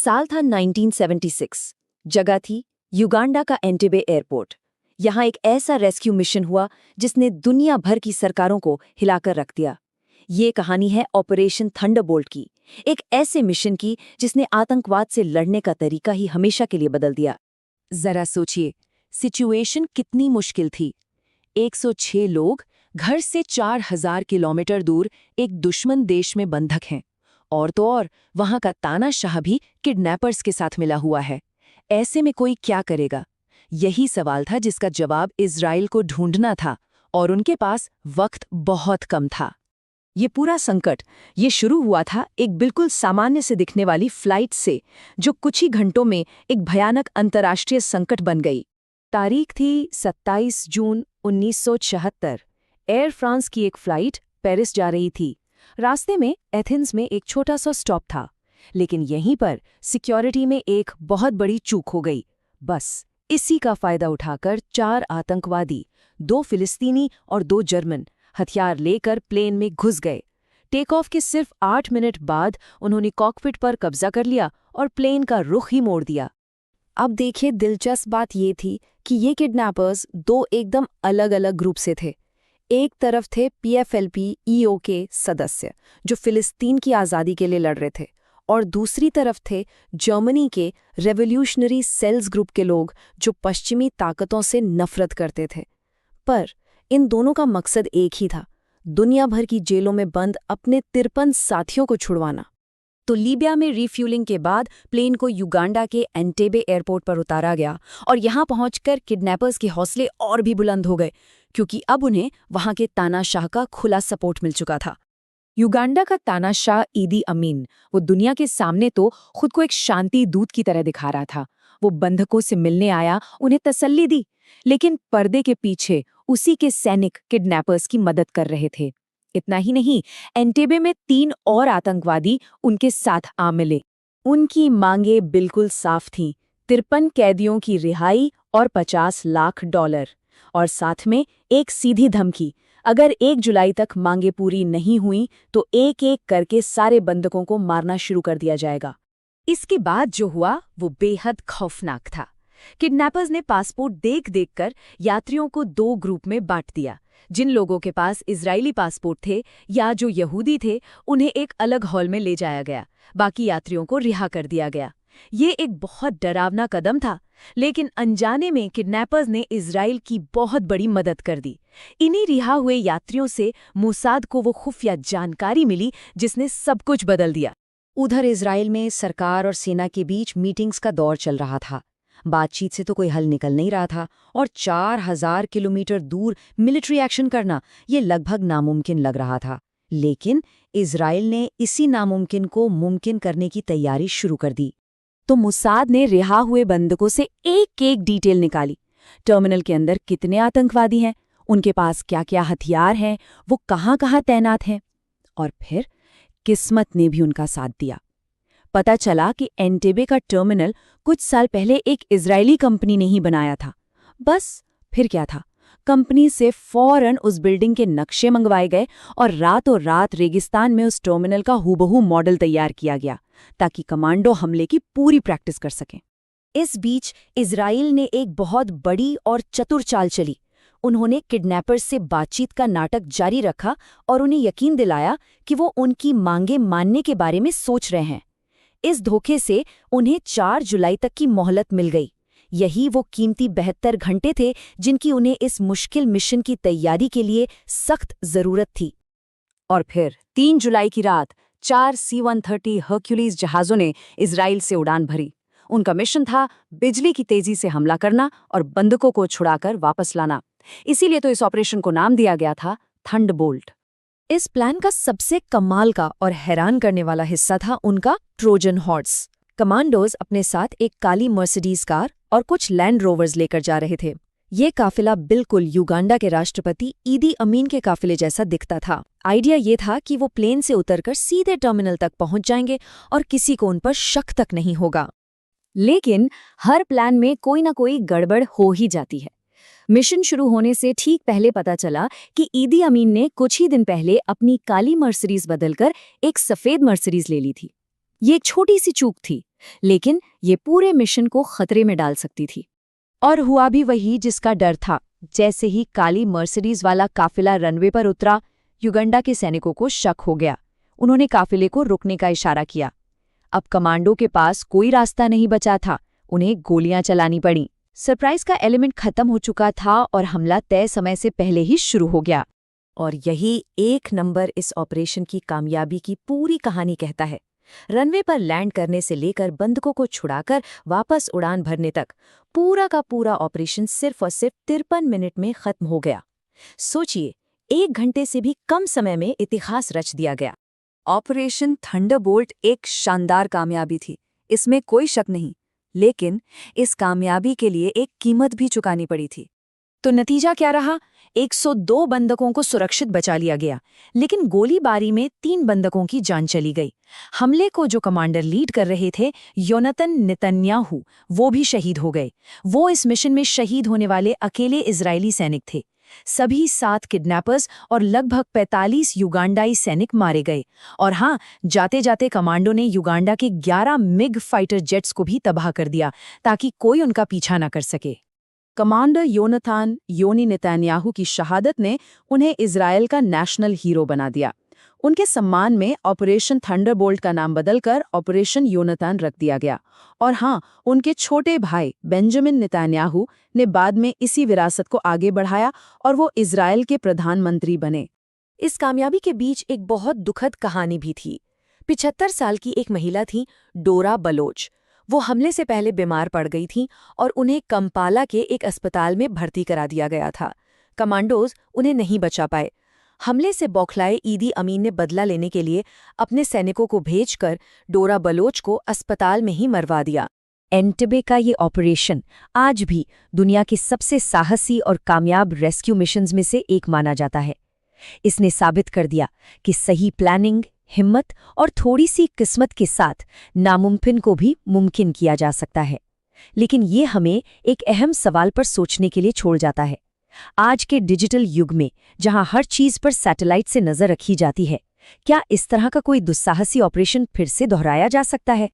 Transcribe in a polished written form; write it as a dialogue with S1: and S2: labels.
S1: साल था 1976। जगह थी युगांडा का एंटेबे एयरपोर्ट। यहाँ एक ऐसा रेस्क्यू मिशन हुआ जिसने दुनिया भर की सरकारों को हिलाकर रख दिया। ये कहानी है ऑपरेशन थंडरबोल्ट की, एक ऐसे मिशन की जिसने आतंकवाद से लड़ने का तरीका ही हमेशा के लिए बदल दिया। जरा सोचिए, सिचुएशन कितनी मुश्किल थी। 106 लोग घर से 4000 किलोमीटर दूर एक दुश्मन देश में बंधक हैं, और तो और वहां का तानाशाह भी किडनैपर्स के साथ मिला हुआ है। ऐसे में कोई क्या करेगा? यही सवाल था जिसका जवाब इजराइल को ढूंढना था, और उनके पास वक्त बहुत कम था। ये पूरा संकट ये शुरू हुआ था एक बिल्कुल सामान्य से दिखने वाली फ्लाइट से, जो कुछ ही घंटों में एक भयानक अंतर्राष्ट्रीय संकट बन गई। तारीख थी 27 जून 1976। एयर फ्रांस की एक फ्लाइट पेरिस जा रही थी। रास्ते में एथेंस में एक छोटा सा स्टॉप था, लेकिन यहीं पर सिक्योरिटी में एक बहुत बड़ी चूक हो गई। बस इसी का फायदा उठाकर 4 आतंकवादी, 2 फिलिस्तीनी और 2 जर्मन, हथियार लेकर प्लेन में घुस गए। टेक ऑफ के सिर्फ 8 मिनट बाद उन्होंने कॉकपिट पर कब्जा कर लिया और प्लेन का रुख ही मोड़ दिया। अब देखिए, दिलचस्प बात ये थी कि ये किडनैपर्स 2 एकदम अलग-अलग ग्रुप से थे। एक तरफ थे PFLP-EO के सदस्य, जो फिलिस्तीन की आज़ादी के लिए लड़ रहे थे, और दूसरी तरफ थे जर्मनी के रेवोल्यूशनरी सेल्स ग्रुप के लोग, जो पश्चिमी ताकतों से नफरत करते थे। पर इन दोनों का मकसद एक ही था, दुनिया भर की जेलों में बंद अपने 53 साथियों को छुड़वाना। तो लीबिया में रिफ्यूलिंग के बाद प्लेन को युगांडा के एंटेबे एयरपोर्ट पर उतारा गया, और यहाँ पहुंचकर किडनैपर्स के हौसले और भी बुलंद हो गए, क्योंकि अब उन्हें वहां के तानाशाह का खुला सपोर्ट मिल चुका था। युगांडा का तानाशाह ईदी अमीन, वो दुनिया के सामने तो खुद को एक शांति दूत की तरह दिखा रहा था। वो बंधकों से मिलने आया, उन्हें तसल्ली दी, लेकिन पर्दे के पीछे उसी के सैनिक किडनैपर्स की मदद कर रहे थे। इतना ही नहीं, एंटेबे में 3 और आतंकवादी उनके साथ आ मिले। उनकी मांगें बिल्कुल साफ थीं, 53 कैदियों की रिहाई और $50 लाख, और साथ में एक सीधी धमकी, अगर 1 जुलाई तक मांगें पूरी नहीं हुई तो एक-एक करके सारे बंधकों को मारना शुरू कर दिया जाएगा। इसके बाद जो हुआ वो बेहद खौफनाक था। किडनैपर्स ने पासपोर्ट देख-देख कर यात्रियों को 2 ग्रुप में बांट दिया। जिन लोगों के पास इजरायली पासपोर्ट थे या जो यहूदी थे, उन्हें एक अलग हॉल में ले जाया गया। बाकी यात्रियों को रिहा कर दिया गया। ये एक बहुत डरावना कदम था, लेकिन अनजाने में किडनैपर्स ने इजराइल की बहुत बड़ी मदद कर दी। इन्हीं रिहा हुए यात्रियों से मोसाद को वो खुफिया जानकारी मिली जिसने सब कुछ बदल दिया। उधर इजराइल में सरकार और सेना के बीच मीटिंग्स का दौर चल रहा था। बातचीत से तो कोई हल निकल नहीं रहा था, और 4000 किलोमीटर दूर मिलिट्री एक्शन करना ये लगभग नामुमकिन लग रहा था। लेकिन इजराइल ने इसी नामुमकिन को मुमकिन करने की तैयारी शुरू कर दी। तो मोसाद ने रिहा हुए बंधकों से एक-एक डिटेल निकाली। टर्मिनल के अंदर कितने आतंकवादी हैं, उनके पास क्या-क्या हथियार हैं, वो कहाँ-कहाँ तैनात हैं। और फिर किस्मत ने भी उनका साथ दिया। पता चला कि एंटेबे का टर्मिनल कुछ साल पहले एक इजरायली कंपनी ने ही बनाया था। बस फिर क्या था, कंपनी से फौरन उस बिल्डिंग के नक्शे मंगवाए गए और रातों रात रेगिस्तान में उस टर्मिनल का हूबहू मॉडल तैयार किया गया, ताकि कमांडो हमले की पूरी प्रैक्टिस कर सकें। इस बीच इजराइल ने एक बहुत बड़ी और चतुर चाल चली। उन्होंने किडनैपर्स से बातचीत का नाटक जारी रखा और उन्हें यकीन दिलाया कि वो उनकी मांगें मानने के बारे में सोच रहे हैं। इस धोखे से उन्हें 4 जुलाई तक की मोहलत मिल गई। यही वो कीमती 72 घंटे थे जिनकी उन्हें इस मुश्किल मिशन की तैयारी के लिए सख्त जरूरत थी। और फिर 3 जुलाई की रात 4 C-130 हर्क्यूलीज जहाज़ों ने इजराइल से उड़ान भरी। उनका मिशन था बिजली की तेजी से हमला करना और बंधकों को छुड़ाकर वापस लाना। इसीलिए तो इस ऑपरेशन को नाम दिया गया था थंडरबोल्ट। इस प्लान का सबसे कमाल का और हैरान करने वाला हिस्सा था उनका ट्रोजन हॉर्स। कमांडोज अपने साथ एक काली मर्सिडीज कार और कुछ लैंड रोवर्स लेकर जा रहे थे। ये काफिला बिल्कुल युगांडा के राष्ट्रपति ईदी अमीन के काफिले जैसा दिखता था। आइडिया ये था कि वो प्लेन से उतरकर सीधे टर्मिनल तक पहुंच जाएंगे और किसी को उन पर शक तक नहीं होगा। लेकिन हर प्लान में कोई ना कोई गड़बड़ हो ही जाती है। मिशन शुरू होने से ठीक पहले पता चला कि ईदी अमीन ने कुछ ही दिन पहले अपनी काली मर्सिडीज बदलकर एक सफेद मर्सिडीज ले ली थी। ये एक छोटी सी चूक थी, लेकिन ये पूरे मिशन को खतरे में डाल सकती थी। और हुआ भी वही जिसका डर था। जैसे ही काली मर्सिडीज वाला काफिला रनवे पर उतरा, युगांडा के सैनिकों को शक हो गया। उन्होंने काफिले को रुकने का इशारा किया। अब कमांडो के पास कोई रास्ता नहीं बचा था, उन्हें गोलियां चलानी पड़ी। सरप्राइज का एलिमेंट खत्म हो चुका था और हमला तय समय से पहले ही शुरू हो गया। और यही एक नंबर इस ऑपरेशन की कामयाबी की पूरी कहानी कहता है। रनवे पर लैंड करने से लेकर बंधकों को छुड़ाकर वापस उड़ान भरने तक पूरा का पूरा ऑपरेशन सिर्फ और सिर्फ 53 मिनट में खत्म हो गया। सोचिए, 1 घंटे से भी कम समय में इतिहास रच दिया गया। ऑपरेशन थंडरबोल्ट एक शानदार कामयाबी थी, इसमें कोई शक नहीं, लेकिन इस कामयाबी के लिए एक कीमत भी चुकानी पड़ी थी। तो नतीजा क्या रहा? 102 बंधकों को सुरक्षित बचा लिया गया, लेकिन गोलीबारी में 3 बंधकों की जान चली गई। हमले को जो कमांडर लीड कर रहे थे, योनातन नेतन्याहू, वो भी शहीद हो गए। वो इस मिशन में शहीद होने वाले अकेले इजरायली सैनिक थे। सभी 7 किडनैपर्स और लगभग 45 युगांडाई सैनिक मारे गए। और हाँ, जाते जाते कमांडो ने युगांडा के 11 मिग फाइटर जेट्स को भी तबाह कर दिया, ताकि कोई उनका पीछा न कर सके। कमांडर योनातान योनी नेतन्याहू की शहादत ने उन्हें इजरायल का नेशनल हीरो बना दिया। उनके सम्मान में ऑपरेशन थंडरबोल्ट का नाम बदलकर ऑपरेशन योनातान रख दिया गया। और हाँ, उनके छोटे भाई बेंजामिन नेतन्याहू ने बाद में इसी विरासत को आगे बढ़ाया और वो इजरायल के प्रधानमंत्री बने। इस कामयाबी के बीच एक बहुत दुखद कहानी भी थी। 75 साल की एक महिला थी, डोरा बलोच। वो हमले से पहले बीमार पड़ गई थी और उन्हें कंपाला के एक अस्पताल में भर्ती करा दिया गया था। कमांडोज उन्हें नहीं बचा पाए। हमले से बौखलाए ईदी अमीन ने बदला लेने के लिए अपने सैनिकों को भेजकर डोरा बलोच को अस्पताल में ही मरवा दिया। एंटेबे का ये ऑपरेशन आज भी दुनिया के सबसे साहसी और कामयाब रेस्क्यू मिशंस में से एक माना जाता है। इसने साबित कर दिया कि सही प्लानिंग, हिम्मत और थोड़ी सी किस्मत के साथ नामुमकिन को भी मुमकिन किया जा सकता है। लेकिन ये हमें एक अहम सवाल पर सोचने के लिए छोड़ जाता है। आज के डिजिटल युग में, जहां हर चीज पर सैटेलाइट से नजर रखी जाती है, क्या इस तरह का कोई दुस्साहसी ऑपरेशन फिर से दोहराया जा सकता है?